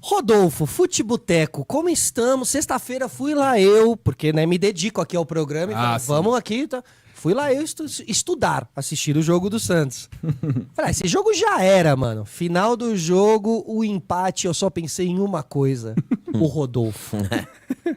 Rodolfo, Futeboteco, como estamos? Sexta-feira fui lá eu, porque né, me dedico aqui ao programa e falei, vamos aqui, tá? Fui lá eu estudar, assistir o jogo do Santos. Falei, esse jogo já era, mano. Final do jogo, o empate, eu só pensei em uma coisa, o Rodolfo.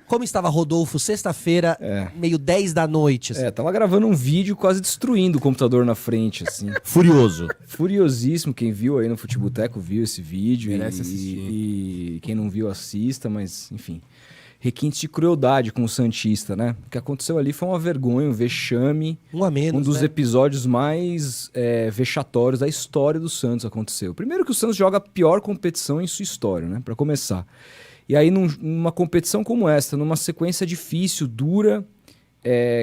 Como estava Rodolfo sexta-feira, meio 10 da noite? Assim. Tava gravando um vídeo quase destruindo o computador na frente, assim. Furioso. Furiosíssimo. Quem viu aí no Futeboteco viu esse vídeo. Merece assistir. E quem não viu, assista, mas, enfim. Requintes de crueldade com o Santista, né? O que aconteceu ali foi uma vergonha, um vexame. Um a menos, Um dos né? episódios mais vexatórios da história do Santos aconteceu. Primeiro que o Santos joga a pior competição em sua história, né? Pra começar. E aí, numa competição como essa, numa sequência difícil, dura,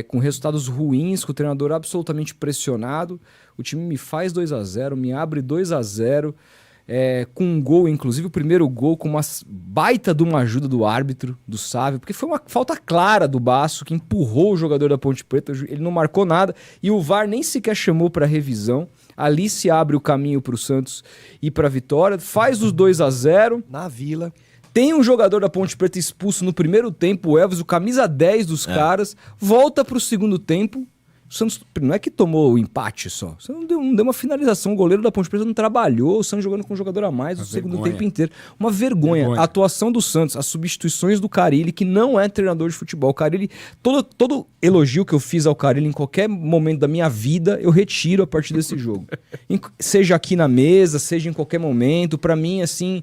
com resultados ruins, com o treinador absolutamente pressionado, o time me faz 2-0, me abre 2-0, com um gol, inclusive o primeiro gol, com uma baita de uma ajuda do árbitro, do Sávio, porque foi uma falta clara do Basso, que empurrou o jogador da Ponte Preta, ele não marcou nada, e o VAR nem sequer chamou para revisão. Ali se abre o caminho para o Santos ir para a vitória, faz os 2-0. Na Vila. Tem um jogador da Ponte Preta expulso no primeiro tempo, o Elvis, o camisa 10 dos caras, volta pro segundo tempo. O Santos não é que tomou o empate só. Você não deu uma finalização. O goleiro da Ponte Preta não trabalhou. O Santos jogando com um jogador a mais o segundo tempo inteiro. Uma vergonha. A atuação do Santos, as substituições do Carille, que não é treinador de futebol. O Carille, todo elogio que eu fiz ao Carille em qualquer momento da minha vida, eu retiro a partir desse jogo. Seja aqui na mesa, seja em qualquer momento. Pra mim, assim,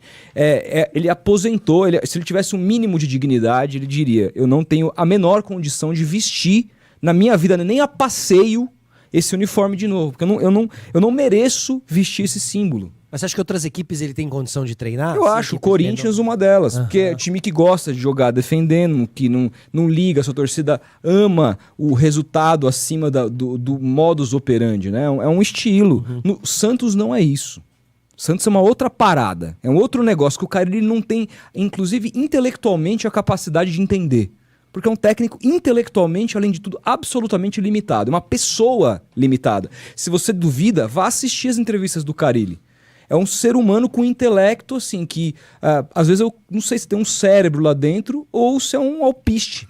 ele aposentou. Se ele tivesse um mínimo de dignidade, ele diria: eu não tenho a menor condição de vestir na minha vida, nem a passeio, esse uniforme de novo. Porque eu não mereço vestir esse símbolo. Mas você acha que outras equipes ele tem condição de treinar? Eu acho, o Corinthians uma delas. Porque é um time que gosta de jogar defendendo, que não liga, a sua torcida ama o resultado acima do modus operandi, né? É um estilo. No Santos não é isso. Santos é uma outra parada. É um outro negócio que o cara ele não tem, inclusive intelectualmente, a capacidade de entender. Porque é um técnico intelectualmente, além de tudo, absolutamente limitado. É uma pessoa limitada. Se você duvida, vá assistir as entrevistas do Carille. É um ser humano com intelecto, assim, que às vezes eu não sei se tem um cérebro lá dentro ou se é um alpiste.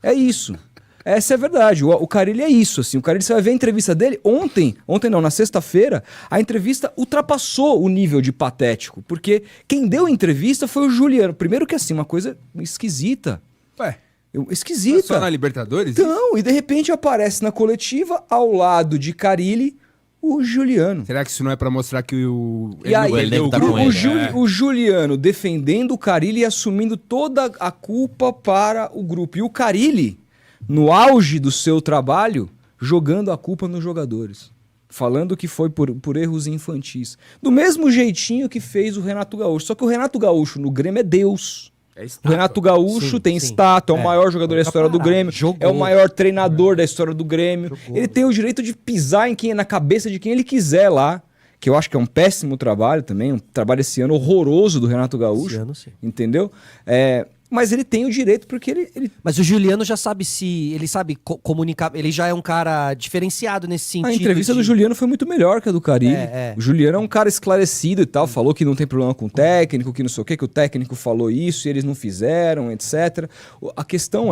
É isso. Essa é a verdade. O Carille é isso, assim. O Carille, você vai ver a entrevista dele ontem não, na sexta-feira, a entrevista ultrapassou o nível de patético. Porque quem deu a entrevista foi o Juliano. Primeiro que, assim, uma coisa esquisita. Esquisita. Só na Libertadores? Então, e de repente aparece na coletiva, ao lado de Carille, o Juliano. Será que isso não é pra mostrar que E aí, ele o Juliano defendendo o Carille e assumindo toda a culpa para o grupo. E o Carille, no auge do seu trabalho, jogando a culpa nos jogadores. Falando que foi por erros infantis. Do mesmo jeitinho que fez o Renato Gaúcho. Só que o Renato Gaúcho no Grêmio é Deus. O Renato Gaúcho tem estátua, é o maior jogador da história do Grêmio, é o maior treinador da história do Grêmio. Ele tem o direito de pisar na cabeça de quem ele quiser lá, que eu acho que é um péssimo trabalho também, um trabalho esse ano horroroso do Renato Gaúcho. Esse ano, sim. Entendeu? Mas ele tem o direito porque ele... Mas o Juliano já sabe ele sabe comunicar, ele já é um cara diferenciado nesse sentido. A entrevista do Juliano foi muito melhor que a do Carille. O Juliano é um cara esclarecido e tal, falou que não tem problema com o técnico, que não sei o que o técnico falou isso e eles não fizeram, etc. A questão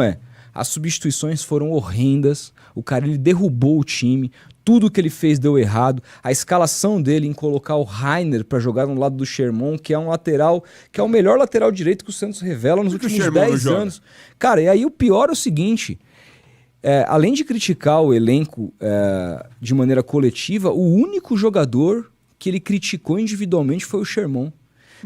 as substituições foram horrendas, o Carille derrubou o time, tudo que ele fez deu errado. A escalação dele em colocar o Rainer para jogar no lado do Sherman, que é um lateral, que é o melhor lateral direito que o Santos revela nos últimos 10 anos. Cara, e aí o pior é o seguinte, além de criticar o elenco de maneira coletiva, o único jogador que ele criticou individualmente foi o Sherman.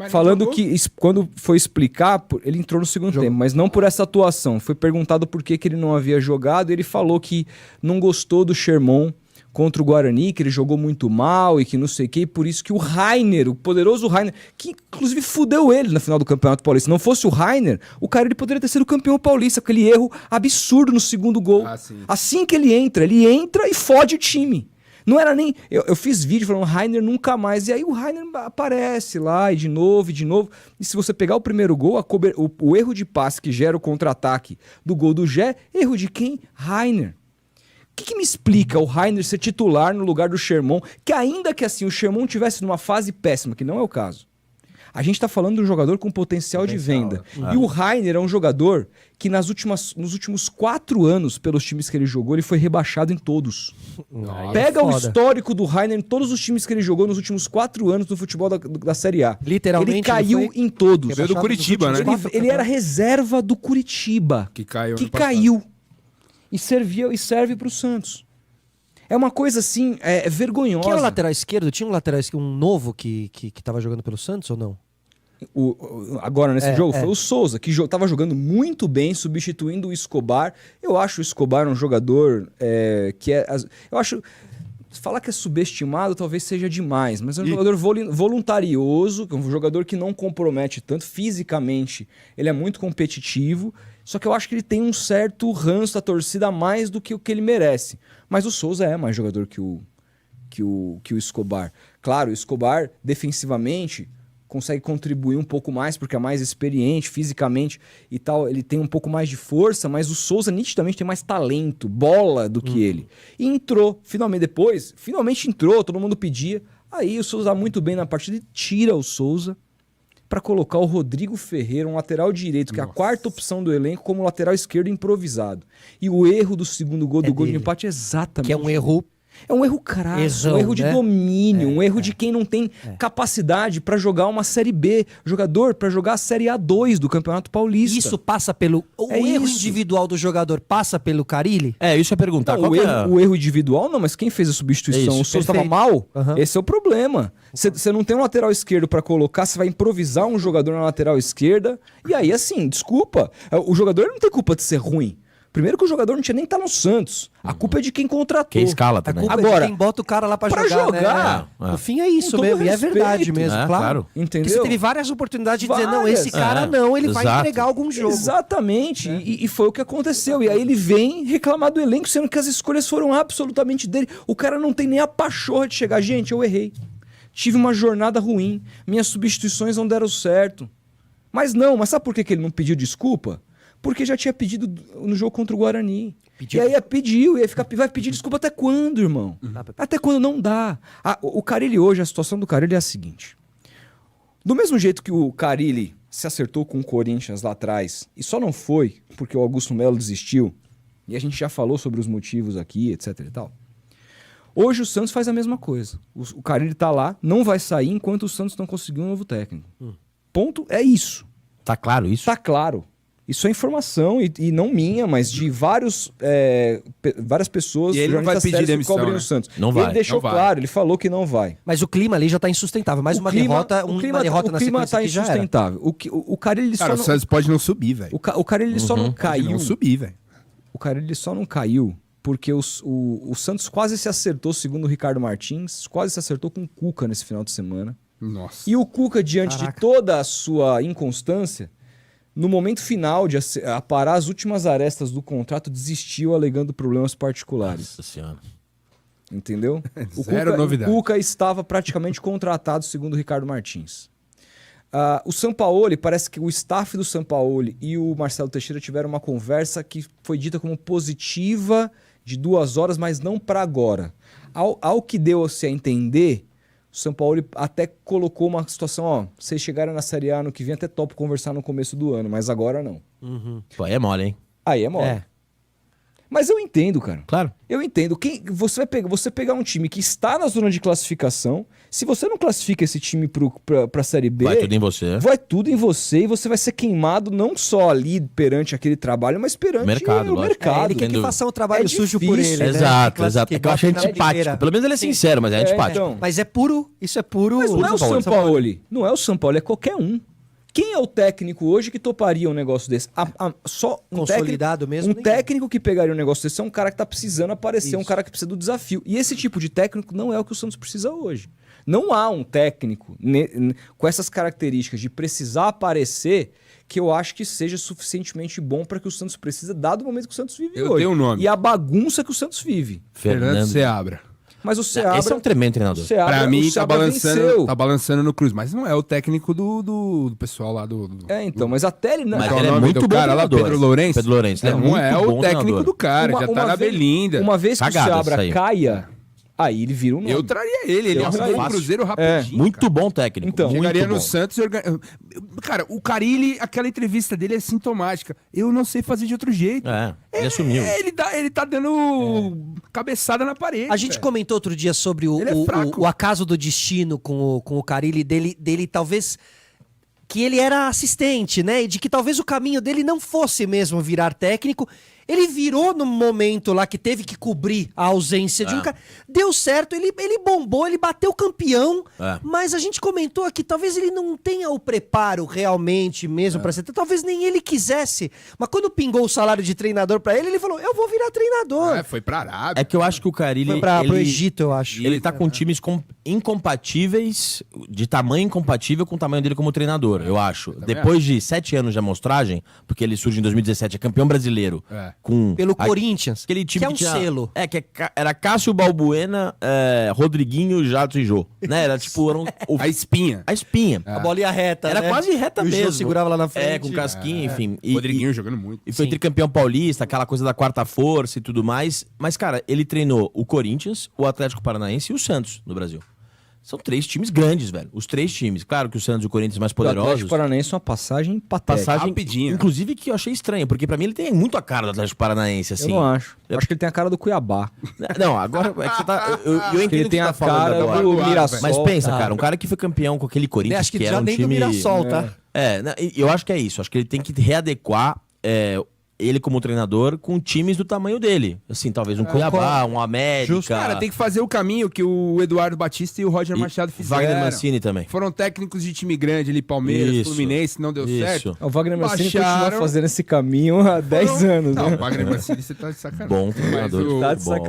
Falando que quando foi explicar, ele entrou no segundo tempo, mas não por essa atuação. Foi perguntado por que ele não havia jogado e ele falou que não gostou do Sherman contra o Guarani, que ele jogou muito mal e que não sei o que, e por isso que o Rainer, o poderoso Rainer, que inclusive fudeu ele na final do Campeonato Paulista. Se não fosse o Rainer, o cara ele poderia ter sido campeão paulista, com aquele erro absurdo no segundo gol. Assim que ele entra e fode o time. Não era nem... Eu fiz vídeo falando Rainer nunca mais, e aí o Rainer aparece lá, e de novo, e se você pegar o primeiro gol, o erro de passe que gera o contra-ataque do gol do Gé, erro de quem? Rainer. O que me explica o Rainer ser titular no lugar do Sherman, que ainda que assim o Sherman tivesse numa fase péssima, que não é o caso, A gente tá falando de um jogador com potencial de venda. E o Rainer é um jogador que nos últimos 4 anos, pelos times que ele jogou, ele foi rebaixado em todos. Pega o histórico do Rainer em todos os times que ele jogou nos últimos 4 anos no futebol da Série A. Literalmente. Ele caiu em todos. Veio do Curitiba, né? Ele era reserva do Curitiba. Que caiu. E serve pro Santos. É uma coisa assim, vergonhosa. Quem era o lateral esquerdo? Tinha um lateral esquerdo, um novo que tava jogando pelo Santos ou não? Agora, nesse jogo, foi o Souza, que tava jogando muito bem, substituindo o Escobar. Eu acho o Escobar um jogador que é... Eu acho... Falar que é subestimado talvez seja demais, mas é um jogador voluntarioso, um jogador que não compromete tanto fisicamente. Ele é muito competitivo, só que eu acho que ele tem um certo ranço da torcida a mais do que o que ele merece. Mas o Souza é mais jogador que o Escobar. Claro, o Escobar, defensivamente, consegue contribuir um pouco mais, porque é mais experiente fisicamente e tal, ele tem um pouco mais de força, mas o Souza nitidamente tem mais talento, bola do que ele. E entrou, finalmente entrou, todo mundo pedia. Aí o Souza dá muito bem na partida e tira o Souza para colocar o Rodrigo Ferreira, um lateral direito, que é a quarta opção do elenco, como lateral esquerdo improvisado. E o erro do segundo gol, do gol de empate, é exatamente... Que é um erro... É um erro crasso, um erro de domínio, um erro de quem não tem capacidade para jogar uma Série B, jogador para jogar a Série A2 do Campeonato Paulista. Isso passa pelo... O erro individual do jogador passa pelo Carille? Isso eu ia perguntar. Não, o erro individual não, mas quem fez a substituição? O Souza estava mal? Esse é o problema. Você não tem um lateral esquerdo para colocar, você vai improvisar um jogador na lateral esquerda, e aí assim, desculpa, o jogador não tem culpa de ser ruim. Primeiro que o jogador não tinha nem que estar no Santos. A culpa é de quem contratou. Quem escala também. A culpa é de quem bota o cara lá pra jogar. Né? No fim é isso mesmo. E é verdade mesmo, claro. Entendeu? Porque você teve várias oportunidades de dizer, não, esse cara não, ele vai entregar algum jogo. Exatamente. E foi o que aconteceu. E aí ele vem reclamar do elenco, sendo que as escolhas foram absolutamente dele. O cara não tem nem a pachorra de chegar. Gente, eu errei. Tive uma jornada ruim. Minhas substituições não deram certo. Mas sabe por que ele não pediu desculpa? Porque já tinha pedido no jogo contra o Guarani. E aí vai pedir desculpa até quando, irmão? Até quando não dá. O Carille hoje, a situação do Carille é a seguinte. Do mesmo jeito que o Carille se acertou com o Corinthians lá atrás, e só não foi porque o Augusto Melo desistiu, e a gente já falou sobre os motivos aqui, etc e tal. Hoje o Santos faz a mesma coisa. O Carille tá lá, não vai sair enquanto o Santos não conseguir um novo técnico. Ponto, é isso. Tá claro isso? Tá claro. Isso é informação, e não minha, mas de várias pessoas, e ele não vai pedir demissão, cobrem né? o Santos. Não vai. Ele deixou claro, ele falou que não vai. Mas o clima ali já tá insustentável. Mais uma derrota na sequência tá insustentável. O Carille o Santos pode não subir, velho. O Carille só não caiu. Pode não subir, velho. O Carille só não caiu porque o Santos quase se acertou, segundo o Ricardo Martins, quase se acertou com o Cuca nesse final de semana. Nossa. E o Cuca, diante de toda a sua inconstância, no momento final de aparar as últimas arestas do contrato, desistiu alegando problemas particulares. Nossa senhora. Entendeu? Zero novidade. O Cuca estava praticamente contratado, segundo o Ricardo Martins. O Sampaoli, parece que o staff do Sampaoli e o Marcelo Teixeira tiveram uma conversa que foi dita como positiva de 2 horas, mas não para agora. Ao que deu-se a entender, o Sampaoli até colocou uma situação, vocês chegaram na Série A ano que vem, até topo conversar no começo do ano, mas agora não. Pô, aí é mole, hein? Aí é mole. Mas eu entendo, cara. Claro. Eu entendo. Você pegar um time que está na zona de classificação, se você não classifica esse time pra Série B... Vai tudo em você. Vai tudo em você e você vai ser queimado não só ali perante aquele trabalho, mas perante mercado, o mercado. Ele quer que faça um trabalho sujo por ele, Exato, exato. É que eu acho antipático. Pelo menos ele é sincero, mas é antipático. Então, mas é puro... Isso é puro... Mas não é o Sampaoli. Não é o Sampaoli, é qualquer um. Quem é o técnico hoje que toparia um negócio desse? Só um consolidado mesmo? Um técnico que pegaria um negócio desse é um cara que tá precisando aparecer, um cara que precisa do desafio. E esse tipo de técnico não é o que o Santos precisa hoje. Não há um técnico com essas características de precisar aparecer que eu acho que seja suficientemente bom para que o Santos precisa, dado o momento que o Santos vive hoje. Eu tenho um nome. E a bagunça que o Santos vive. Fernando Seabra. Mas o Seabra... Esse é um tremendo treinador. Pra mim, tá balançando no Cruz. Mas não é o técnico do pessoal lá do... então, mas até ele... Mas ele é muito bom cara lá, Pedro Lourenço. Pedro Lourenço. Não é o técnico do cara, já tá na belinda. Uma vez que o Seabra caia, aí ele vira um nome. Eu traria ele arrumou o Cruzeiro rapidinho. Muito bom técnico. Então, chegaria muito no bom. Santos e Cara, o Carille, aquela entrevista dele é sintomática. Eu não sei fazer de outro jeito. Ele assumiu. Ele tá dando cabeçada na parede. A gente comentou outro dia sobre o acaso do destino com o Carille, dele talvez... que ele era assistente, né? E de que talvez o caminho dele não fosse mesmo virar técnico. Ele virou no momento lá que teve que cobrir a ausência de um cara. Deu certo, ele bombou, ele bateu campeão. Mas a gente comentou aqui, talvez ele não tenha o preparo realmente mesmo pra ser. Talvez nem ele quisesse. Mas quando pingou o salário de treinador pra ele, ele falou, eu vou virar treinador. Foi pra Arábia. É que eu acho que o Carille... Foi pro Egito, eu acho. Ele tá com times incompatíveis, de tamanho incompatível com o tamanho dele como treinador, eu acho. Depois de 7 anos de amostragem, porque ele surge em 2017, é campeão brasileiro. Pelo Corinthians, aquele time que é um selo. Era Cássio, Balbuena, Rodriguinho, Jato e Jô. Né? Era tipo... A espinha. A espinha. A bolinha reta, Era né? quase reta E o Jô mesmo. segurava lá na frente. Com casquinha, enfim. Rodriguinho jogando muito. E foi tricampeão paulista, aquela coisa da quarta força e tudo mais. Mas, cara, ele treinou o Corinthians, o Atlético Paranaense e o Santos no Brasil. São 3 times grandes, velho. Os 3 times. Claro que o Santos e o Corinthians mais poderosos. O Atlético Paranaense é uma passagem patética. Rapidinho. Inclusive que eu achei estranho, porque pra mim ele tem muito a cara do Atlético Paranaense, assim. Eu não acho. Eu acho que ele tem a cara do Cuiabá. Não, agora é que você tá... Eu entendo Ele que tem você a tá falando cara agora. do Mirassol. Mas pensa, cara, um cara que foi campeão com aquele Corinthians, Acho que que já era um nem do time... Mirassol, tá? Eu acho que é isso. Acho que ele tem que readequar ele como treinador com times do tamanho dele. Assim, talvez um Cuiabá, um América... Justo. Cara, tem que fazer o caminho que o Eduardo Batista e o Roger Machado fizeram. Wagner Mancini também. Foram técnicos de time grande ali, Palmeiras, Fluminense, não deu certo. O Wagner Mancini continua fazendo esse caminho há 10 anos, né? Não, o Wagner Mancini, você tá de sacanagem. Bom treinador.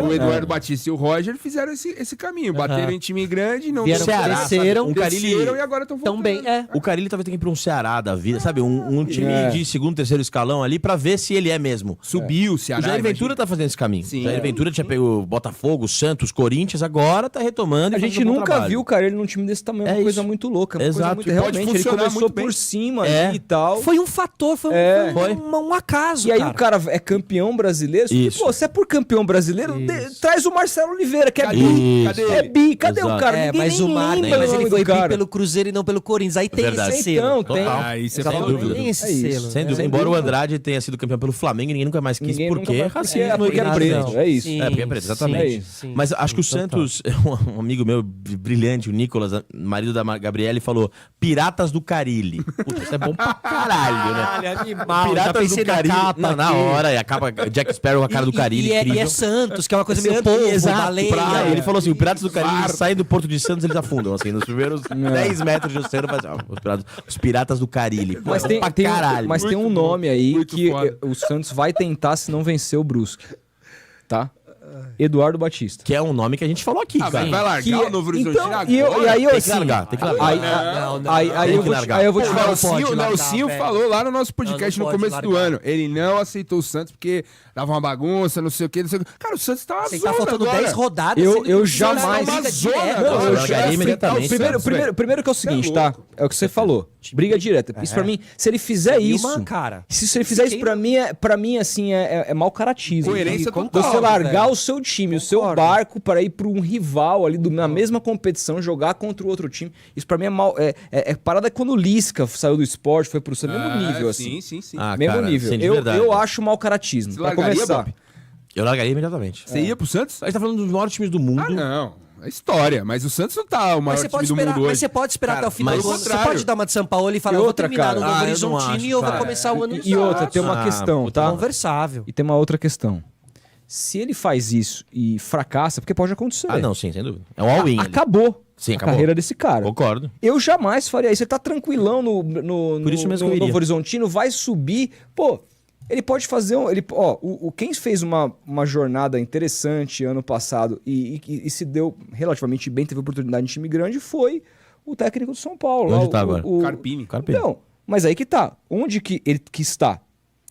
O Eduardo Batista e o Roger fizeram esse caminho. Bateram em time grande, não Vieram, desceram, desceram e agora estão voltando. bem. O Carille talvez tenha que ir pra um Ceará da vida, sabe? Um time de segundo, terceiro escalão ali pra ver se ele é mesmo. Subiu o Ceará. O Jair Ventura tá fazendo esse caminho. Sim. O Jair Ventura tinha pego o Botafogo, o Santos, Corinthians, agora tá retomando. A gente nunca viu o Carille num time desse tamanho, uma coisa isso. muito louca. Exato. Coisa muito, realmente, ele começou muito por bem. cima ali e tal. Foi um fator, foi um acaso, E aí o cara é campeão brasileiro. Isso. Pô, se é por campeão brasileiro, traz o Marcelo Oliveira, que é Cadê? bi. Cadê É ele? bi. Cadê Exato. o cara? Ninguém mas o nem Mar, lembra mas o ele nome foi do cara. pelo Cruzeiro e não pelo Corinthians. Aí tem Verdade. esse selo. Então, tem. Ah, isso é Sem sem dúvida. Tem esse É isso. selo. Sem dúvida. Embora o Andrade tenha sido campeão pelo Flamengo, ninguém nunca mais quis. Ninguém Por nunca quê? mais- Racismo porque é e preto, razão. é isso. Sim. Porque é preto, exatamente. Sim. Mas acho que o Santos, um amigo meu brilhante, o Nicolas, marido da Gabriele, falou Piratas do Carille. Puta, isso é bom pra caralho, né? Animal, já Piratas pensei do na Carille. capa Não, na aqui. hora, e a capa Jack Sparrow com a cara do Carille. E incrível. é Santos, que é uma coisa meio Santos, povo, exato, baleia. praia. Ele falou assim, o Piratas do Carille saem do Porto de Santos, eles afundam, assim, nos primeiros 10 metros de oceano, os Piratas do Carille. Pô, Mas é tem, bom pra tem, caralho. mas tem um nome aí muito que foda. o Santos vai tentar se não vencer o Brusque. Tá? Eduardo Batista. Que é um nome que a gente falou aqui, cara. Vai largar Que o Novo Horizontino então, agora? e aí eu Tem que assim, largar, tem que largar. Aí eu vou te O falar. Nelsinho, largar, velho. falou lá no nosso podcast Não no pode começo do largar. ano. Ele não aceitou o Santos porque dava uma bagunça, não sei o quê, não sei o quê. Cara, o Santos tá uma Você zona tá faltando agora. 10 rodadas. Eu jamais. Uma zona Não, agora. eu largaria já- imediatamente, Primeiro que é o seguinte, Você é tá? louco. É o que você falou. Briga direta. Isso pra mim, se ele fizer E isso. uma, cara. Se ele fizer isso pra mim, assim, é mau caratismo. Coerência Você total, largar velho. o seu time, o seu barco para ir pra um rival ali na mesma competição, jogar contra o outro time. Isso pra mim é mal. É parada quando o Lisca saiu do esporte, foi pro seu mesmo nível, assim. Sim. Ah, Mesmo cara, nível. sim, de verdade. Eu acho mau caratismo. Você Pra largaria, começar. Bob? Eu largaria imediatamente. Você ia pro Santos? A gente tá falando dos maiores times do mundo. Ah, não. É história. Mas o Santos não tá o Mas maior você time pode do esperar, mundo hoje. mas você pode esperar até o final mas do ano. ao Você contrário. pode dar uma de São Paulo e falar, E eu vou outra, terminar cara. no Novo eu não Horizontino acho, e eu vou cara. começar o ano E outra, tem uma Ah, questão, puta, tá? Conversável. E tem uma outra questão. Se ele faz isso e fracassa, porque pode acontecer. Ah, não, sim, sem dúvida. É um all-in. ali. Acabou Sim, a acabou. carreira desse cara. Concordo. Eu jamais faria isso. Ele tá tranquilão no Por isso mesmo que eu iria. Novo Horizontino, vai subir. Pô, ele pode fazer quem fez uma jornada interessante ano passado e se deu relativamente bem, teve oportunidade em time grande, foi o técnico do São Paulo. Onde lá, tá agora? Carpini. Então, mas aí que tá. Onde que ele que está?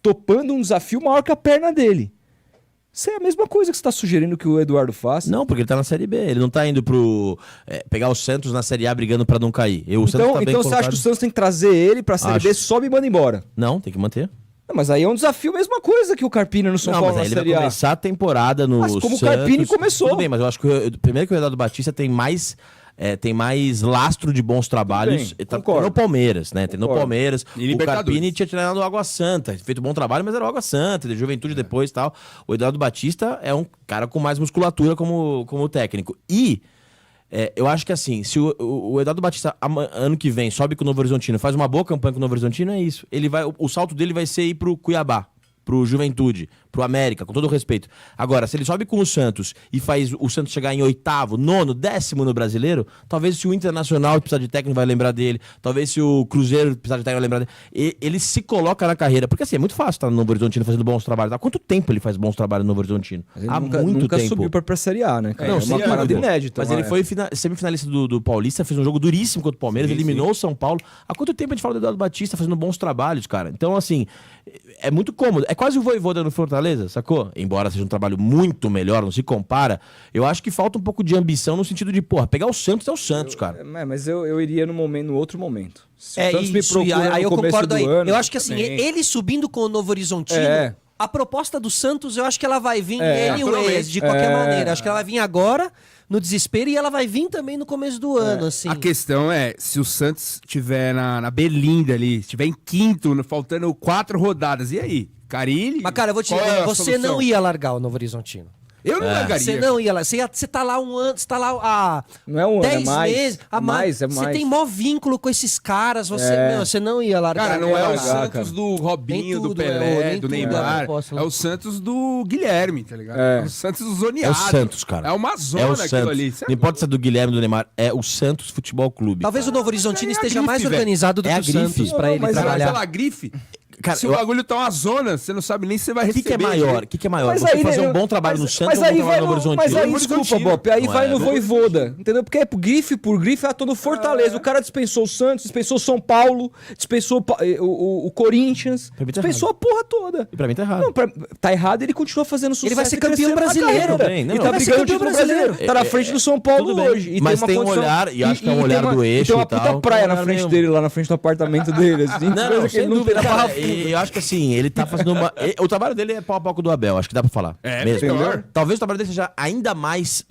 Topando um desafio maior que a perna dele. Isso é a mesma coisa que você está sugerindo que o Eduardo faça. Não, porque ele tá na Série B. Ele não tá indo pro... pegar o Santos na Série A brigando pra não cair. O Santos tá bem Então você acha colocado. que o Santos tem que trazer ele pra Série Acho. B, sobe e manda embora? Não, tem que manter. Mas aí é um desafio, mesma coisa que o Carpini no São Paulo mas aí ele vai começar a temporada no Mas como Santos, o Carpini começou. Tudo bem, mas eu acho que primeiro que o Eduardo Batista tem mais lastro de bons trabalhos. Bem, no Palmeiras, né? No Palmeiras. E o Carpini tinha treinado o Água Santa, feito bom trabalho, mas era o Água Santa, de Juventude depois e tal. O Eduardo Batista é um cara com mais musculatura como técnico. E eu acho que assim, se o Eduardo Batista ano que vem sobe com o Novo Horizontino, faz uma boa campanha com o Novo Horizontino, é isso. O salto dele vai ser ir pro Cuiabá, pro Juventude, pro América, com todo o respeito. Agora, se ele sobe com o Santos e faz o Santos chegar em 8º, 9º, 10º no Brasileiro, talvez se o Internacional precisar de técnico vai lembrar dele, talvez se o Cruzeiro precisar de técnico vai lembrar dele. Ele se coloca na carreira, porque assim, é muito fácil estar no Novo Horizontino fazendo bons trabalhos. Há quanto tempo ele faz bons trabalhos no Novo Horizontino? Há muito tempo. Subiu pra Série A, né? Não, é uma parada inédita. Mas ele foi semifinalista do Paulista, fez um jogo duríssimo contra o Palmeiras, eliminou o São Paulo. Há quanto tempo a gente fala do Eduardo Batista fazendo bons trabalhos, cara? Então, assim, é muito cômodo. É quase o Vojvoda no Fortaleza, sacou? Embora seja um trabalho muito melhor, não se compara, eu acho que falta um pouco de ambição no sentido de, pegar o Santos é o Santos, cara. Mas eu iria no outro momento. Se o Santos me procura aí eu concordo aí. Eu acho que assim, ele subindo com o Novo Horizontino, a proposta do Santos, eu acho que ela vai vir anyways, de qualquer maneira. Acho que ela vai vir agora, no desespero, e ela vai vir também no começo do ano, assim. A questão é, se o Santos estiver na Berlinda ali, estiver em 5º, faltando 4 rodadas, e aí? Carilli? Mas, cara, eu vou te dizer, você não ia largar o Novo Horizontino. Eu não largaria. Você não ia lá. Você tá lá um ano, você tá lá há não é um 10 ano, meses. Você tem mó vínculo com esses caras. Você não ia largar. Cara, não é o Santos do Robinho, do Pelé, do Neymar. É o Santos do Guilherme, tá ligado? É o Santos do zoneado. É o Santos, cara. É uma zona aquilo ali. Não importa se é do Guilherme ou do Neymar, é o Santos Futebol Clube. Talvez o Novo Horizontino esteja mais organizado do que o Santos pra ele trabalhar. Aquela grife... Cara, se o bagulho tá uma zona, você não sabe nem se você vai receber. O que é maior? Você fazer um bom trabalho no Santos ou um bom trabalho no Novo Horizontino? Mas aí, desculpa, Bop, aí vai no Vojvoda, entendeu? Porque grife por grife é todo Fortaleza. O cara dispensou o Santos, dispensou o São Paulo, dispensou o Corinthians, dispensou a porra toda. E pra mim tá errado. Não, tá errado, ele continua fazendo sucesso. Ele vai ser campeão brasileiro. Ele tá brigando o título brasileiro. Tá na frente do São Paulo hoje. Mas tem um olhar, e acho que é um olhar do eixo e tal. Tem uma puta praia na frente dele, lá na frente do apartamento dele. Não, sem dúvida. Eu acho que assim, ele tá fazendo o trabalho dele é pau a pau com o do Abel, acho que dá pra falar. Mesmo. Melhor. Talvez o trabalho dele seja ainda mais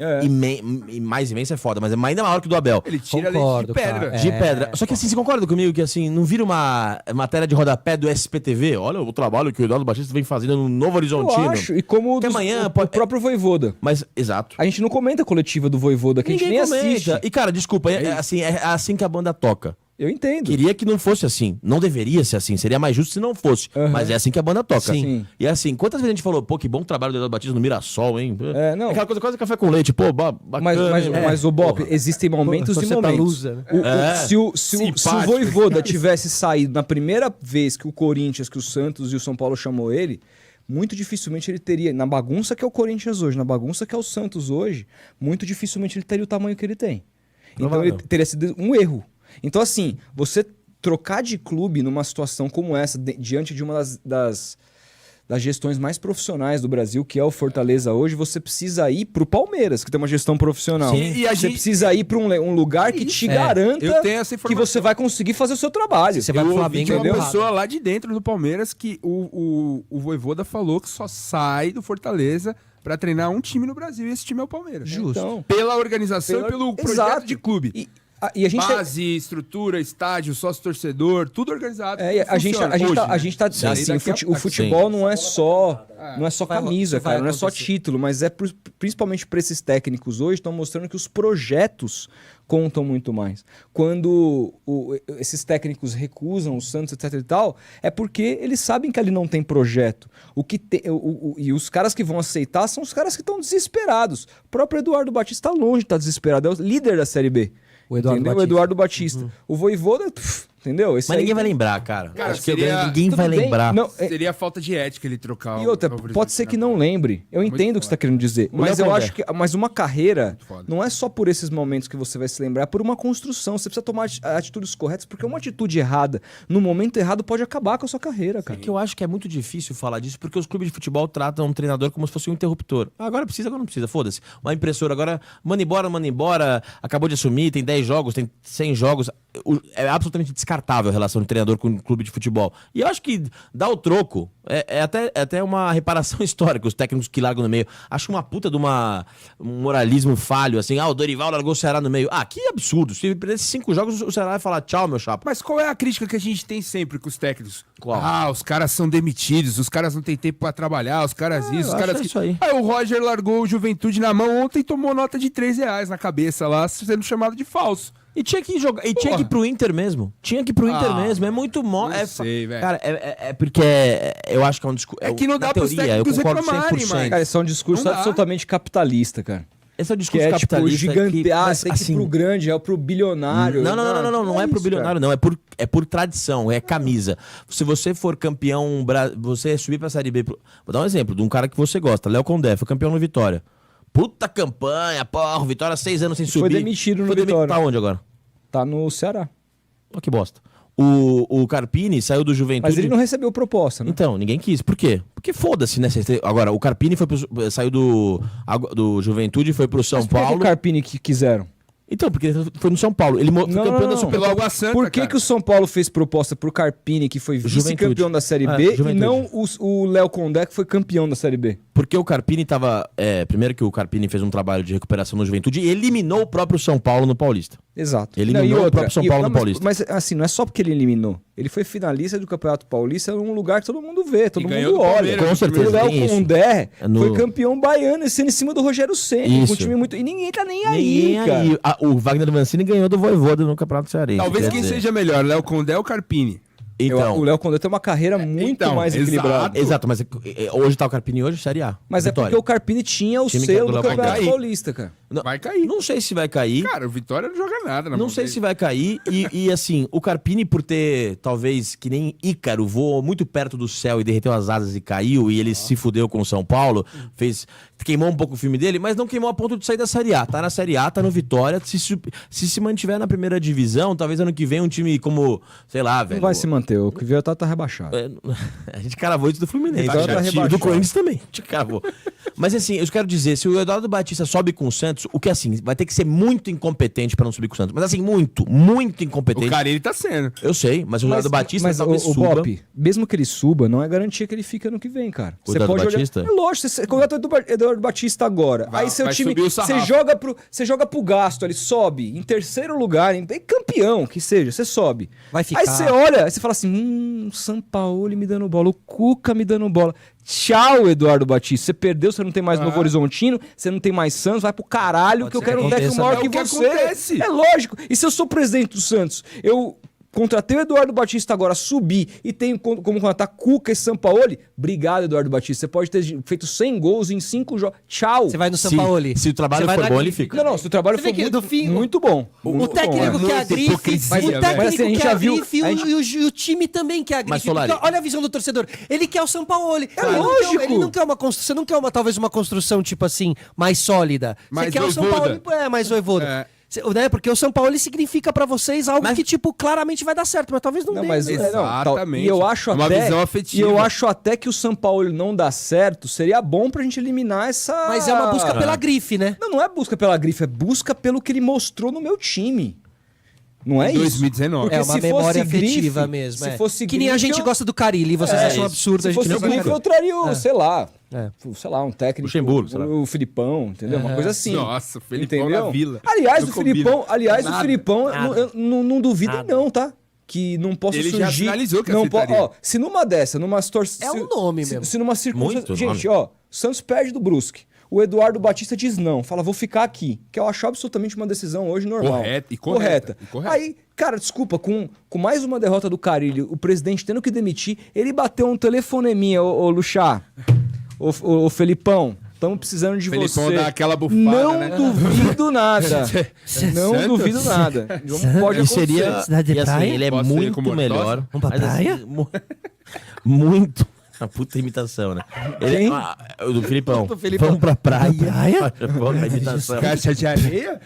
mais imenso, é foda, mas é ainda maior que o do Abel. Ele tira leite de pedra. De pedra. Só que assim, você concorda comigo que assim, não vira uma matéria de rodapé do SPTV? Olha o trabalho que o Eduardo Batista vem fazendo no Novo Horizontino. Eu acho, e como amanhã o próprio Vojvoda. Mas, exato. A gente não comenta a coletiva do Vojvoda, que Ninguém a gente nem comenta. assiste. E cara, desculpa, é assim que a banda toca. Eu entendo. Queria que não fosse assim. Não deveria ser assim. Seria mais justo se não fosse. Mas é assim que a banda toca. Sim. E assim, quantas vezes a gente falou, que bom trabalho do Eduardo Batista no Mirassol, hein? Não. Aquela coisa quase café com leite, bacana. Mas o Bop, existem momentos e momentos. Lusa, né? Se o Vojvoda tivesse saído na primeira vez que o Corinthians, que o Santos e o São Paulo chamou ele, muito dificilmente ele teria, na bagunça que é o Corinthians hoje, na bagunça que é o Santos hoje, muito dificilmente ele teria o tamanho que ele tem. Então ele teria sido um erro. Então, assim, você trocar de clube numa situação como essa, diante de uma das gestões mais profissionais do Brasil, que é o Fortaleza hoje, você precisa ir pro Palmeiras, que tem uma gestão profissional. Sim, e você precisa ir para um lugar que te garanta que você vai conseguir fazer o seu trabalho. Você vai pro Flamengo, uma pessoa lá de dentro do Palmeiras que o Vojvoda falou que só sai do Fortaleza para treinar um time no Brasil, e esse time é o Palmeiras. Justo. Então, pela organização e pelo projeto de clube. E a gente base, estrutura, estádio, sócio-torcedor, tudo organizado. A gente tá assim, o futebol não é só camisa, cara, não é só título, mas principalmente para esses técnicos hoje estão mostrando que os projetos contam muito mais. Quando esses técnicos recusam o Santos, etc e tal, é porque eles sabem que ali não tem projeto. E os caras que vão aceitar são os caras que estão desesperados. O próprio Eduardo Batista está longe de estar desesperado, é o líder da Série B. O Eduardo Batista. O Vojvoda, entendeu? Mas ninguém vai lembrar, cara. Acho que ninguém vai lembrar. Seria falta de ética ele trocar. E outra, pode ser que não lembre. Eu entendo o que você está querendo dizer. Mas eu acho que uma carreira não é só por esses momentos que você vai se lembrar, é por uma construção. Você precisa tomar atitudes corretas, porque uma atitude errada, no momento errado, pode acabar com a sua carreira, cara. É que eu acho que é muito difícil falar disso, porque os clubes de futebol tratam um treinador como se fosse um interruptor. Agora precisa, agora não precisa, foda-se. Uma impressora, agora manda embora, acabou de assumir, tem 10 jogos, tem 100 jogos. É absolutamente descartável descartável a relação de treinador com o clube de futebol. E eu acho que dar o troco é até uma reparação histórica, os técnicos que largam no meio. Acho uma puta de um moralismo falho, assim, o Dorival largou o Ceará no meio. Que absurdo. Se perder esses 5 jogos, o Ceará vai falar tchau, meu chapa. Mas qual é a crítica que a gente tem sempre com os técnicos? Qual? Os caras são demitidos, os caras não têm tempo pra trabalhar, os caras os caras... isso aí. Aí o Roger largou o Juventude na mão ontem e tomou nota de R$3 na cabeça lá, sendo chamado de falso. E tinha que jogar, e tinha que ir pro Inter mesmo. Tinha que ir pro Inter mesmo. É muito sei, velho. Cara, porque eu acho que é um discurso. É que não dá pros técnicos reclamarem, mano. Cara, esse é um discurso absolutamente capitalista, cara. Esse é o discurso que é capitalista. Tipo, gigante, mas, tem que ir pro grande, é pro bilionário. Não é pro bilionário, não. É por tradição, é camisa. Se você for campeão, você subir pra Série B. Vou dar um exemplo de um cara que você gosta, Léo Condé, foi campeão no Vitória. Puta campanha, porra, Vitória 6 anos sem subir. Foi demitido no Vitória. Tá onde agora? Tá no Ceará. Olha que bosta. O Carpini saiu do Juventude... Mas ele não recebeu proposta, né? Então, ninguém quis. Por quê? Porque foda-se, né? Agora, o Carpini saiu do Juventude e foi pro São Paulo. Por que o Carpini que quiseram? Então, porque ele foi no São Paulo. Ele foi campeão da Supercopa. Pelo Água Santa, Por que o São Paulo fez proposta pro Carpini, que foi vice-campeão da Série B, e não o Léo Condé, que foi campeão da Série B? Porque o Carpini tava... primeiro que o Carpini fez um trabalho de recuperação no Juventude e eliminou o próprio São Paulo no Paulista. Exato. Ele eliminou o próprio São Paulo no Paulista. Mas assim, não é só porque ele eliminou. Ele foi finalista do Campeonato Paulista num lugar que todo mundo vê, todo mundo olha. Com certeza. O Léo Condé foi campeão baiano esse ano em cima do Rogério Ceni, com um time muito... E ninguém tá nem aí, cara. O Wagner Mancini ganhou do Voivoda no Campeonato Cearense. Talvez quem seja melhor, Léo Condé ou Carpini? Então, o Léo Condé tem uma carreira muito mais equilibrada. Exato, mas hoje tá o Carpini hoje, Série A. Mas Vitória. é porque o Carpini tinha o selo do Campeonato Paulista, cara. Vai cair. Não sei se vai cair. Cara, o Vitória não joga nada na Não sei se vai cair. E assim, o Carpini, por ter, talvez, que nem Ícaro, voou muito perto do céu e derreteu as asas e caiu, e ele se fudeu com o São Paulo, queimou um pouco o filme dele, mas não queimou a ponto de sair da Série A. Tá na Série A, tá no Vitória. Se mantiver na primeira divisão, talvez ano que vem um time como, sei lá, velho. Não vai se manter. O que veio tá rebaixado. A gente cravou isso do Fluminense. Tá do Corinthians também. A gente cravou. Mas assim, eu quero dizer, se o Eduardo Batista sobe com o Santos, o que assim, vai ter que ser muito incompetente pra não subir com o Santos. Mas assim, muito incompetente. O cara, ele tá sendo. Eu sei, mas o Eduardo Batista mas talvez o suba. Bop, mesmo que ele suba, não é garantia que ele fica no que vem, cara. O Eduardo Batista? É lógico, você contrata o Eduardo Batista agora. Aí seu time, você joga pro gasto, ele sobe em terceiro lugar, campeão, que seja, você sobe. Vai ficar. Aí você olha, aí você fala assim, Sampaoli me dando bola, o Cuca me dando bola. Tchau, Eduardo Batista. Você perdeu, você não tem mais Novo Horizontino, você não tem mais Santos, vai pro caralho, que eu quero um técnico maior que você. Acontece. É lógico. E se eu sou presidente do Santos, eu contratei o Eduardo Batista agora, subir e tenho como contratar Cuca e Sampaoli, obrigado, Eduardo Batista. Você pode ter feito 100 gols em 5 jogos. Tchau. Você vai no Sampaoli. Se o trabalho for bom, ele fica. Não, se o trabalho for muito bom. O técnico que é a grife, e o time também quer a grife. Olha a visão do torcedor. Ele quer o Sampaoli. É lógico. Ele não quer uma construção. Você não quer talvez uma construção tipo assim, mais sólida. Você quer o Sampaoli, mais Voivoda. Né? Porque o São Paulo significa pra vocês algo que, tipo, claramente vai dar certo, mas talvez não dê. Exatamente. E eu acho uma visão afetiva. E eu acho até que o São Paulo não dá certo, seria bom pra gente eliminar essa... Mas é uma busca pela grife, né? Não é busca pela grife, é busca pelo que ele mostrou no meu time. Não é isso? 2019. Porque uma memória afetiva mesmo. Se fosse que nem a gente gosta do Carille, vocês acham absurdo. Se fosse grife, eu traria, sei lá, um técnico. Luxemburgo, o Filipão, entendeu? Uma coisa assim. Nossa, o Filipão na Vila. Aliás, o Filipão, não duvidem não, tá? Que não possa surgir... Ele já sinalizou que se numa dessa, numa situação... É um nome mesmo. Se numa circunstância... Muito gente, nome. Santos perde do Brusque. O Eduardo Batista diz não, fala, vou ficar aqui. Que eu acho absolutamente uma decisão hoje normal. Correta. Aí, cara, desculpa, com mais uma derrota do Carille, o presidente tendo que demitir, ele bateu um telefoneminha, ô Luchá, ô Felipão, estamos precisando de você. Felipão dá aquela bufada, não duvido nada. Não duvido nada. Não pode acontecer. Seria, Cidade de praia? Assim, ele é muito melhor. Vamos pra praia? Assim, muito... A puta imitação, né? Do Filipão. Vamos pra praia. Boa imitação. Caixa de areia?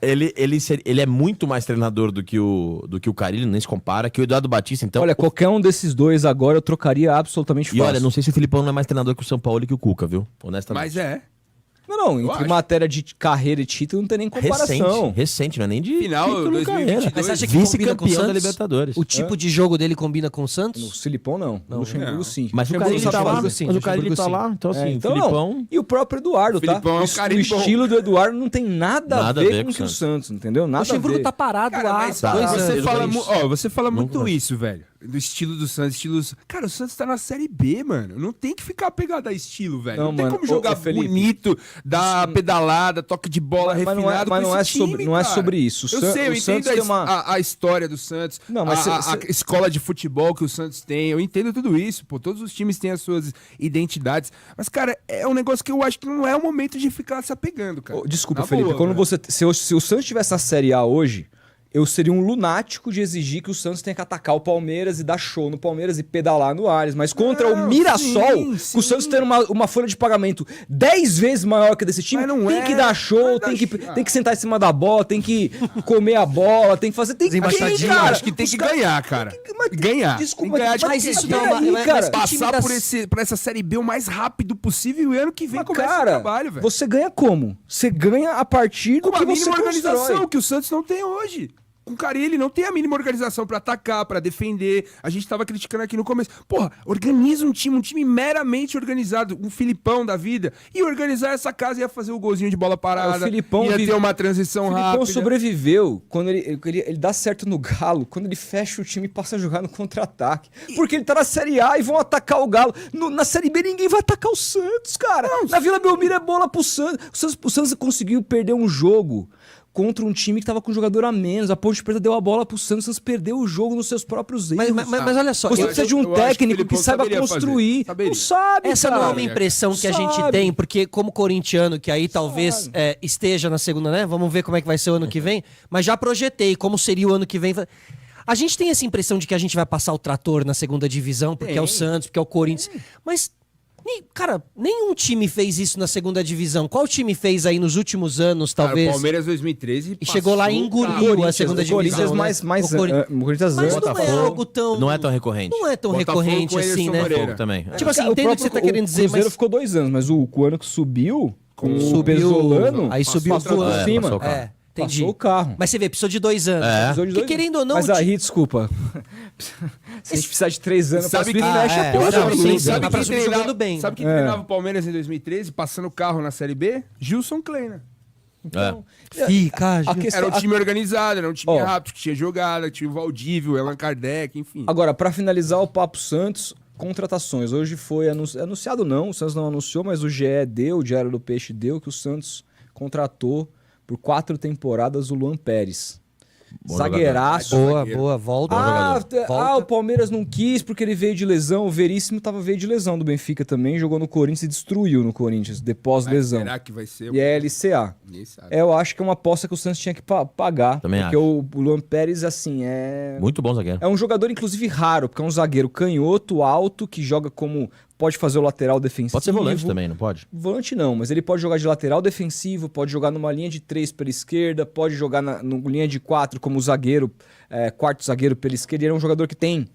ele é muito mais treinador do que o Carille, nem se compara, que o Eduardo Batista, então... Olha, qualquer um desses dois agora eu trocaria absolutamente fácil. E olha, não sei se o Filipão não é mais treinador que o São Paulo e que o Cuca, viu? Honestamente. Mas é. Não, entre matéria de carreira e título não tem nem comparação. Recente, não é nem de final título, 2022. Mas você acha que combina com o vice-campeão da Santos? Libertadores. O tipo de jogo dele combina com o Santos? No Filipão, não. No Luxemburgo, sim. Mas o Luxemburgo Carille tá lá, Luxemburgo, sim, mas o Carille tá Luxemburgo, lá, então assim, Então, o Filipão... E o próprio Eduardo, O Filipão é um o carinho bom. estilo do Eduardo não tem nada a ver com o que o Santos, entendeu? O Nada a Luxemburgo ver. tá parado Cara, há mas 2 anos. você fala muito isso, velho. Do estilo do Santos, Cara, o Santos tá na Série B, mano. Não tem que ficar pegado a estilo, velho. Não tem mano, como jogar Felipe, bonito, dar pedalada, toque de bola refinado mas com não esse time, não é cara. sobre isso. Eu entendo Santos tem a história do Santos, Não, mas a escola de futebol que o Santos tem. Eu entendo tudo isso, pô. Todos os times têm as suas identidades. Mas, cara, é um negócio que eu acho que não é o momento de ficar se apegando, cara. Desculpa, Na Felipe. boa, Quando velho. se o Santos tivesse a Série A hoje, eu seria um lunático de exigir que o Santos tenha que atacar o Palmeiras e dar show no Palmeiras e pedalar no Ares. Mas contra o Mirassol, sim. com o Santos tendo uma folha de pagamento 10 vezes maior que a desse time, Mas não tem que dar show, tem que sentar em cima da bola, tem que comer a bola, tem que fazer... Tem que Embaixadinha, cara, acho que tem os que caras- ganhar, cara. mas- Ganhar. Desculpa, Tem que ganhar, mas tipo, isso tem não- que mas- cara, mas que time passar das- por essa Série B o mais rápido possível e ano que vem começa o cara, trabalho, velho. você ganha como? Você ganha a partir do Com que uma você mínima organização constrói. que o Santos não tem hoje. Com o Carille não tem a mínima organização pra atacar, pra defender. A gente tava criticando aqui no começo. Porra, organiza um time meramente organizado, um Filipão da vida. E organizar essa casa ia fazer o golzinho de bola parada. O Filipão ia ter uma transição O Filipão rápida. sobreviveu quando ele dá certo no Galo, quando ele fecha o time e passa a jogar no contra-ataque. Porque ele tá na Série A e vão atacar o Galo. Na Série B ninguém vai atacar o Santos, cara. Na Vila Belmiro é bola pro Santos. O Santos conseguiu perder um jogo contra um time que tava com um jogador a menos. A Ponte Preta deu a bola pro Santos, o Santos perdeu o jogo nos seus próprios erros. Mas olha só, Você eu- precisa de um eu acho que o técnico que Filipão saiba saberia construir. fazer. Saberia. Não sabe, essa cara. não é uma impressão que a gente Sabe. tem, porque como corintiano, que aí talvez esteja na segunda, né? Vamos ver como é que vai ser o ano que vem. Mas já projetei como seria o ano que vem. A gente tem essa impressão de que a gente vai passar o trator na segunda divisão, porque é o Santos, porque é o Corinthians. Mas, cara, nenhum time fez isso na segunda divisão. Qual time fez aí nos últimos anos, Cara, talvez? o Palmeiras 2013 E chegou lá e engoliu a segunda O divisão. Corinthians né? mais O Corinthians- o Corinthians Mas não é Botafogo algo tão... não é tão recorrente. Não é tão Botafogo recorrente com assim, Anderson né? Moreira. Botafogo também. Tipo assim, O entendo o que você tá próprio- querendo dizer, O Cruzeiro mas... ficou 2 anos, mas o ano que subiu, com o Subiu, Pesolano, aí subiu passou por voando. cima. Passou o carro. É, entendi. Passou o carro. Mas você vê, precisou de 2 anos. É. Precisou de Que 2 querendo ou não... Mas o aí, desculpa. Se a gente precisar de 3 anos pra Sabe subir, que- fecha é, a porta. não, do sim, Cruzeiro. sim. Mas pra quem subir jogando bem, Sabe quem né? treinava o Palmeiras em 2013, passando o carro na Série B? Gilson Kleina. Fica, A questão- Era um time organizado, era um time Ó. rápido, que tinha jogada, tinha o Valdívio, o Allan Kardec, enfim. Agora, pra finalizar o Papo Santos, contratações. Hoje foi anunciado não, o Santos não anunciou, mas o GE deu, o Diário do Peixe deu, que o Santos contratou por 4 temporadas o Luan Pérez. Bom Zagueiraço. Boa, volta. O Palmeiras não quis porque ele veio de lesão. O Veríssimo veio de lesão do Benfica também, jogou no Corinthians e destruiu no Corinthians, depois lesão. Será que vai ser? E é LCA. Ninguém sabe. Eu acho que é uma aposta que o Santos tinha que pagar. Também porque o Luan Pérez, assim, Muito bom zagueiro. é um jogador, inclusive, raro, porque é um zagueiro canhoto, alto, que joga como... Pode fazer o lateral defensivo. Pode ser volante também, não pode? Volante não, mas ele pode jogar de lateral defensivo, pode jogar numa linha de 3 pela esquerda, pode jogar na linha de 4 como zagueiro, quarto zagueiro pela esquerda. Ele é um jogador que tem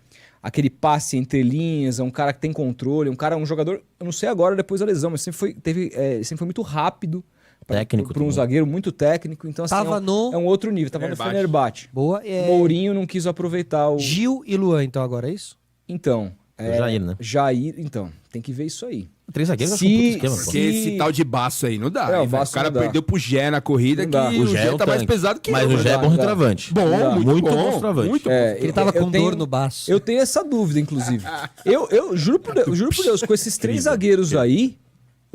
aquele passe entre linhas, é um cara que tem controle, um jogador, eu não sei agora depois da lesão, mas sempre foi muito rápido. Técnico Para um também. zagueiro muito técnico, então assim, Tava é um outro nível, tava no Fenerbahçe. Boa. O Mourinho não quis aproveitar o... Gil e Luan, então, agora é isso? Então... O Jair, né? Jair, então, tem que ver isso aí. 3 zagueiros Se- eu acho um puto esquema, pô. Porque esse tal de Baço aí não dá. É, hein, o velho? Baço O cara não dá. perdeu pro Gé na corrida, Não que dá. o Gé é um tá mais tanque. pesado que Mas ele. o Gé é bom dá. retravante. Bom, muito muito bom. bom retravante. Muito É, Ele tava com tenho- dor no baço. Eu tenho essa dúvida, inclusive. eu juro por Deus, com esses 3 zagueiros aí,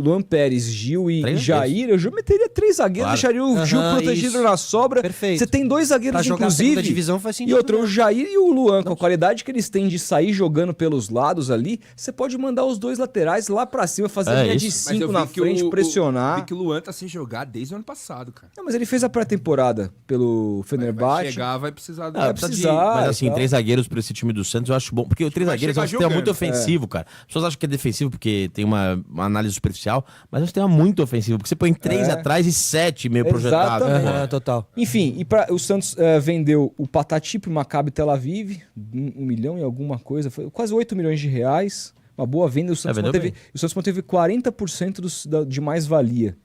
Luan Pérez, Gil e Três Jair, eu meteria 3 zagueiros, Claro. deixaria o Gil Aham, protegido isso. na sobra. Perfeito. Você tem 2 zagueiros, Pra jogar a segunda inclusive. divisão faz E sentido outro, o mesmo. Jair e o Luan, com a qualidade que eles têm de sair jogando pelos lados ali, você pode mandar os 2 laterais lá pra cima, fazer É linha de isso. 5 na frente, pressionar. Vi que o Luan tá sem jogar desde o ano passado, cara. Não, mas ele fez a pré-temporada pelo Vai Fenerbahçe. chegar, vai precisar do... vai Precisa de- precisar mas e assim, tal. 3 zagueiros pra esse time do Santos eu acho bom. Porque o 3 Vai zagueiros eu chegar acho que é muito jogando. ofensivo, cara. As pessoas acham que é defensivo porque tem uma análise superficial, mas eu acho que tem uma muito ofensivo. Porque você põe 3 atrás e 7 meio projetado. Exatamente. pô. Total. Enfim, o Santos vendeu o Patati pro Maccabi Tel Aviv, 1 milhão e alguma coisa, foi quase 8 milhões de reais, uma boa venda. O Santos vendeu manteve 40% de mais-valia.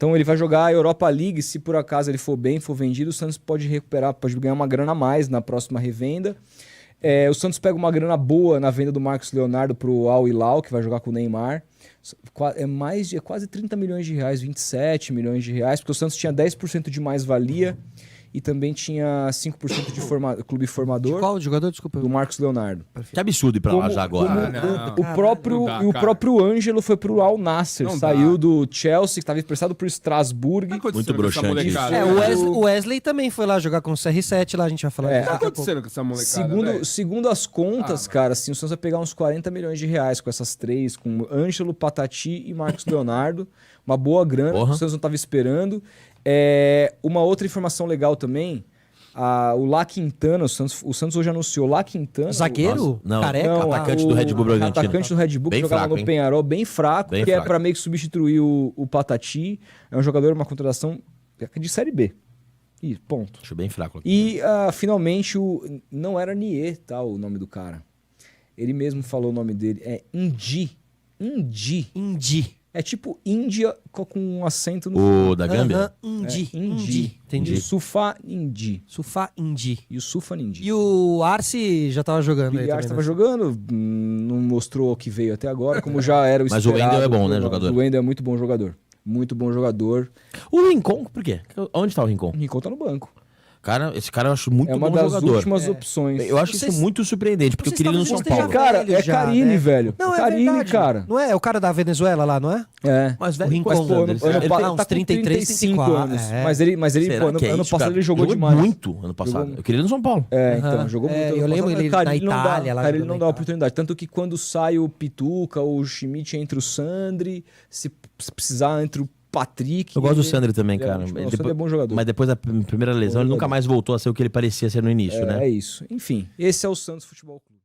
Então ele vai jogar a Europa League, se por acaso ele for bem, for vendido, o Santos pode recuperar, pode ganhar uma grana a mais na próxima revenda. O Santos pega uma grana boa na venda do Marcos Leonardo pro Al Hilal, que vai jogar com o Neymar. É quase 30 milhões de reais, 27 milhões de reais, porque o Santos tinha 10% de mais-valia e também tinha 5% de clube formador. De qual jogador? Desculpa. Do Marcos Leonardo. Que absurdo ir pra lá já agora. O próprio Ângelo foi pro Al Nassr, saiu do Chelsea, que estava emprestado pro Strasbourg. Muito broxante isso. O Wesley também foi lá jogar com o CR7, lá a gente vai falar. O que tá acontecendo com essa molecada? Segundo as contas, cara, assim, o Santos vai pegar uns 40 milhões de reais com essas três, com Ângelo, Patati e Marcos Leonardo. Uma boa grana, que o Santos não estava esperando. Uma outra informação legal também, o Lá Quintana, o Santos hoje anunciou Lá Quintana. Zagueiro? Não, Careca? não, atacante do Red Bull Bragantino. Atacante do Red Bull, bem que jogava fraco, no Penharol, bem fraco, bem que fraco. é para meio que substituir o Patati. É um jogador, uma contratação de Série B. E ponto. Acho bem fraco. E finalmente, não era Nier, tá, o nome do cara. Ele mesmo falou o nome dele. É Indi. É tipo Índia com um acento no... O da Gâmbia? Indi. Entendi. O Sufa Indi. Sufa Indi. E o Sufa Indi. E o Arce já tava jogando. O aí Arce também, tava jogando, não mostrou o que veio até agora, como já era o Mas esperado. o Wendel é bom, né, jogador? O Wendel é muito bom jogador. Muito bom jogador. O Rincon, por quê? Onde tá o Rincon? O Rincon tá no banco. Cara, esse cara eu acho muito É uma bom das jogador. últimas opções. Eu acho isso muito surpreendente, porque eu queria ele no São Paulo. Cara, é Carille, velho. Não, é Carille, verdade. cara. Não é o cara da Venezuela lá, não é? É. Mas, O velho, Rincon, quantos anos pô, ele tem? tá uns 33, 35 anos. é. Mas ele Será ano que é ano isso, passado cara? ele jogou demais. Muito ano passado. Jogou- Eu queria ele no São Paulo. Então, jogou muito. ano Eu lembro passado, ele cara, na não dá- Itália. Lá Cara, ele jogando não na dá Itália. oportunidade. Tanto que quando sai o Pituca ou o Schmidt entra o Sandri, se precisar entre o Patrick... Eu gosto do ele- Sandri também, ele é cara. ótimo. O Sandri é bom jogador. Mas depois da primeira lesão, ele nunca mais voltou a ser o que ele parecia ser no início, né? É isso. Enfim, esse é o Santos Futebol Clube.